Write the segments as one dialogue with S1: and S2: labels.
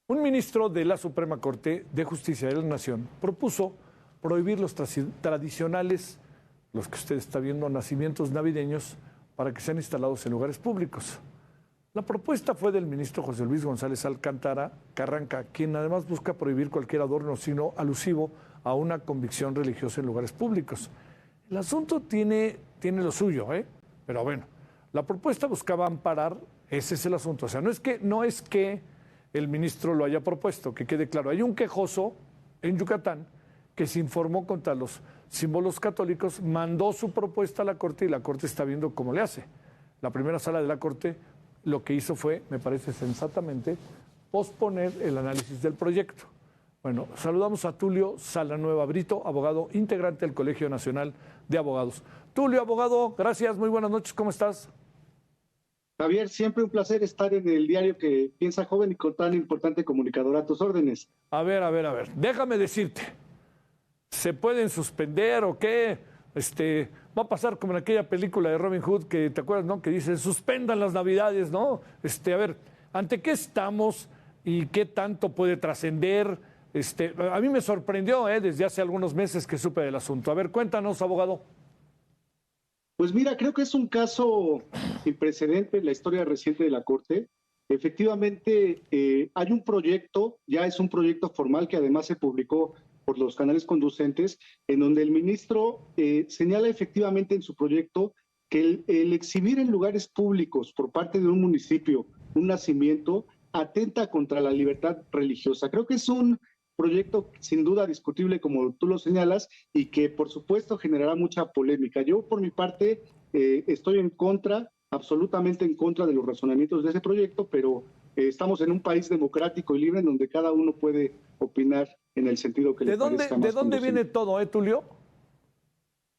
S1: Un ministro de la Suprema Corte de Justicia de la Nación propuso prohibir los tradicionales, los que usted está viendo, nacimientos navideños, para que sean instalados en lugares públicos. La propuesta fue del ministro José Luis González Alcántara Carranca, quien además busca prohibir cualquier adorno sino alusivo a una convicción religiosa en lugares públicos. El asunto tiene lo suyo, pero bueno, la propuesta buscaba amparar, ese es el asunto. O sea, no es que el ministro lo haya propuesto, que quede claro. Hay un quejoso en Yucatán que se informó contra los símbolos católicos, mandó su propuesta a la Corte y la Corte está viendo cómo le hace. La primera sala de la Corte lo que hizo fue, me parece sensatamente, posponer el análisis del proyecto. Bueno, saludamos a Tulio Salanueva Brito, abogado integrante del Colegio Nacional de Abogados. Tulio, abogado, gracias, muy buenas noches, ¿cómo estás?
S2: Javier, siempre un placer estar en el diario que piensa joven y con tan importante comunicador a tus órdenes.
S1: A ver, déjame decirte, ¿se pueden suspender o qué? Va a pasar como en aquella película de Robin Hood que te acuerdas, ¿no? Que dice, suspendan las Navidades, ¿no? A ver, ¿ante qué estamos y qué tanto puede trascender? A mí me sorprendió, desde hace algunos meses que supe del asunto. A ver, cuéntanos, abogado.
S2: Pues mira, creo que es un caso sin precedente en la historia reciente de la Corte. Efectivamente, hay un proyecto, ya es un proyecto formal que además se publicó por los canales conducentes, en donde el ministro señala efectivamente en su proyecto que el exhibir en lugares públicos por parte de un municipio un nacimiento atenta contra la libertad religiosa. Creo que es un proyecto sin duda discutible, como tú lo señalas, y que por supuesto generará mucha polémica. Yo por mi parte estoy en contra, absolutamente en contra de los razonamientos de ese proyecto, pero estamos en un país democrático y libre en donde cada uno puede opinar en el sentido que le parezca más
S1: ¿De dónde viene todo, Tulio?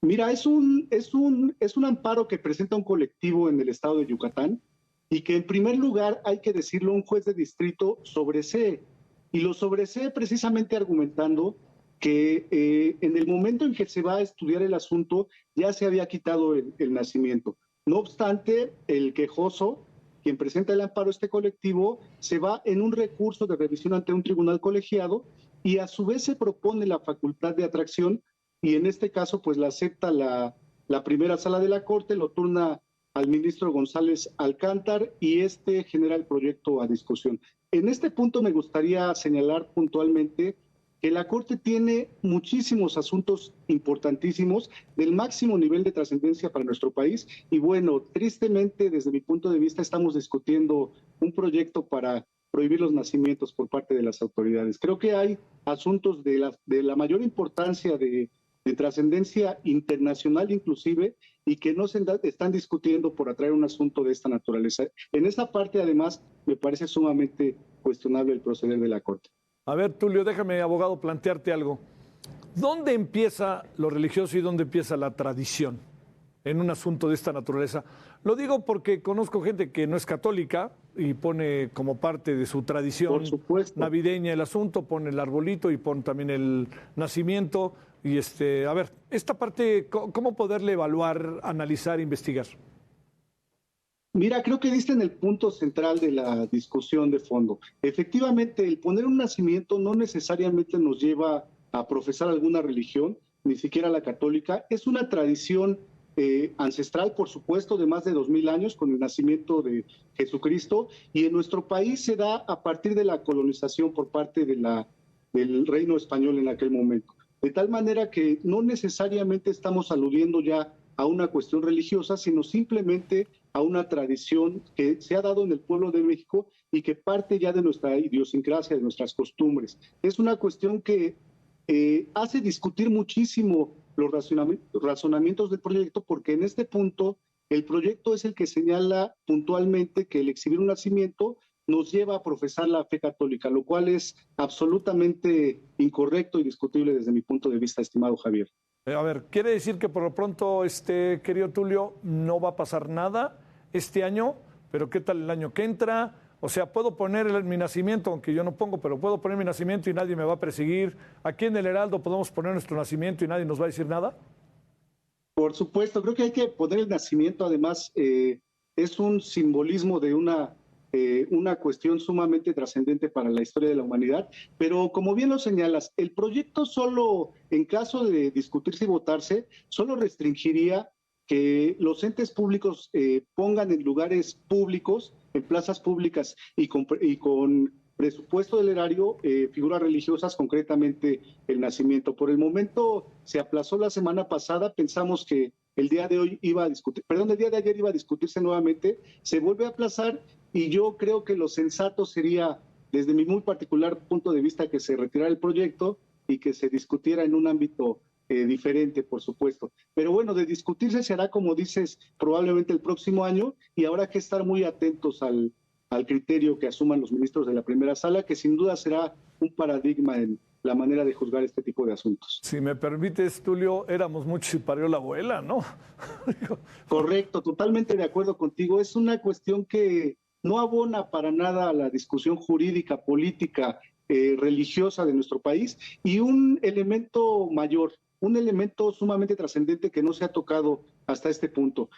S2: Mira, es un amparo que presenta un colectivo en el estado de Yucatán y que en primer lugar, hay que decirlo, un juez de distrito sobresee. Y lo sobresee precisamente argumentando que en el momento en que se va a estudiar el asunto ya se había quitado el nacimiento. No obstante, el quejoso, quien presenta el amparo a este colectivo, se va en un recurso de revisión ante un tribunal colegiado y a su vez se propone la facultad de atracción y en este caso pues la acepta la primera sala de la Corte, lo turna al ministro González Alcántar y genera el proyecto a discusión. En este punto me gustaría señalar puntualmente que la Corte tiene muchísimos asuntos importantísimos del máximo nivel de trascendencia para nuestro país y bueno, tristemente desde mi punto de vista estamos discutiendo un proyecto para prohibir los nacimientos por parte de las autoridades. Creo que hay asuntos de la mayor importancia de trascendencia internacional inclusive y que no se están discutiendo por atraer un asunto de esta naturaleza. En esa parte además me parece sumamente cuestionable el proceder de la Corte.
S1: A ver, Tulio, déjame, abogado, plantearte algo. ¿Dónde empieza lo religioso y dónde empieza la tradición en un asunto de esta naturaleza? Lo digo porque conozco gente que no es católica y pone como parte de su tradición navideña el asunto, pone el arbolito y pone también el nacimiento. Y a ver, esta parte, ¿cómo poderle evaluar, analizar, investigar?
S2: Mira, creo que diste en el punto central de la discusión de fondo. Efectivamente, el poner un nacimiento no necesariamente nos lleva a profesar alguna religión, ni siquiera la católica. Es una tradición ancestral, por supuesto, de más de 2000 años con el nacimiento de Jesucristo, y en nuestro país se da a partir de la colonización por parte del reino español en aquel momento. De tal manera que no necesariamente estamos aludiendo ya a una cuestión religiosa, sino simplemente a una tradición que se ha dado en el pueblo de México y que parte ya de nuestra idiosincrasia, de nuestras costumbres. Es una cuestión que hace discutir muchísimo los razonamientos del proyecto, porque en este punto el proyecto es el que señala puntualmente que el exhibir un nacimiento nos lleva a profesar la fe católica, lo cual es absolutamente incorrecto y discutible desde mi punto de vista, estimado Javier.
S1: A ver, quiere decir que por lo pronto, querido Tulio, no va a pasar nada este año, pero ¿qué tal el año que entra? O sea, puedo poner mi nacimiento, aunque yo no pongo, pero puedo poner mi nacimiento y nadie me va a perseguir. Aquí en el Heraldo podemos poner nuestro nacimiento y nadie nos va a decir nada.
S2: Por supuesto, creo que hay que poner el nacimiento, además, es un simbolismo de una una cuestión sumamente trascendente para la historia de la humanidad, pero como bien lo señalas, el proyecto solo, en caso de discutirse y votarse, solo restringiría que los entes públicos pongan en lugares públicos, en plazas públicas y con presupuesto del erario, figuras religiosas, concretamente el nacimiento. Por el momento se aplazó la semana pasada, pensamos que el día de hoy iba a discutir, perdón, el día de ayer iba a discutirse nuevamente, se vuelve a aplazar y yo creo que lo sensato sería, desde mi muy particular punto de vista, que se retirara el proyecto y que se discutiera en un ámbito diferente, por supuesto. Pero bueno, de discutirse se hará, como dices, probablemente el próximo año y habrá que estar muy atentos al criterio que asuman los ministros de la primera sala, que sin duda será un paradigma en la manera de juzgar este tipo de asuntos.
S1: Si me permites, Tulio, éramos muchos y parió la abuela, ¿no?
S2: Correcto, totalmente de acuerdo contigo. Es una cuestión que no abona para nada a la discusión jurídica, política, religiosa de nuestro país y un elemento mayor, un elemento sumamente trascendente que no se ha tocado hasta este punto.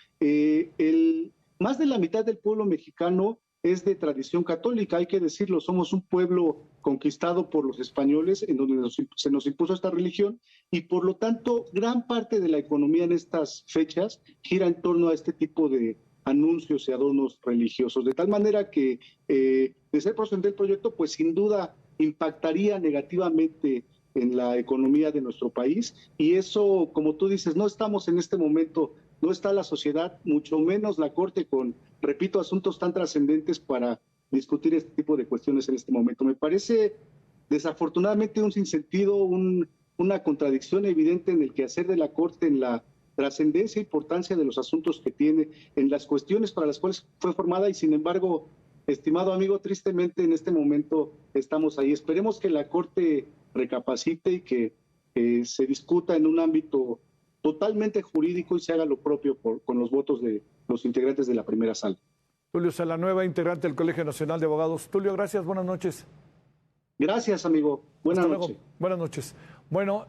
S2: Más de la mitad del pueblo mexicano es de tradición católica, hay que decirlo, somos un pueblo conquistado por los españoles en donde se nos impuso esta religión y por lo tanto gran parte de la economía en estas fechas gira en torno a este tipo de anuncios y adornos religiosos, de tal manera que de ser procedente el proyecto, pues sin duda impactaría negativamente en la economía de nuestro país y eso, como tú dices, no estamos en este momento, no está la sociedad, mucho menos la Corte con, repito, asuntos tan trascendentes para discutir este tipo de cuestiones en este momento. Me parece desafortunadamente un sinsentido, una contradicción evidente en el quehacer de la Corte, en la trascendencia e importancia de los asuntos que tiene, en las cuestiones para las cuales fue formada y sin embargo, estimado amigo, tristemente en este momento estamos ahí. Esperemos que la Corte recapacite y que se discuta en un ámbito totalmente jurídico y se haga lo propio con los votos de los integrantes de la primera sala.
S1: Tulio Salanueva, integrante del Colegio Nacional de Abogados. Tulio, gracias, buenas noches.
S2: Gracias, amigo. Buenas noches.
S1: Buenas noches. Bueno.